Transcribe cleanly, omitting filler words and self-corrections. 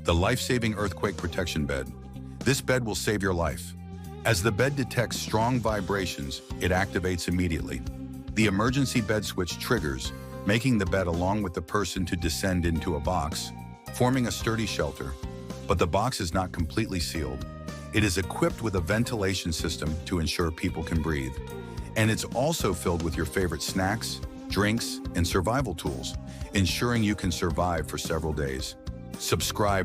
the life-saving earthquake protection bed. This bed will save your life. As the bed detects strong vibrations, it activates immediately. The emergency bed switch triggers, making the bed along with the person to descend into a box, forming a sturdy shelter. But the box is not completely sealed. It is equipped with a ventilation system to ensure people can breathe. And it's also filled with your favorite snacks, drinks, and survival tools, ensuring you can survive for several days. Subscribe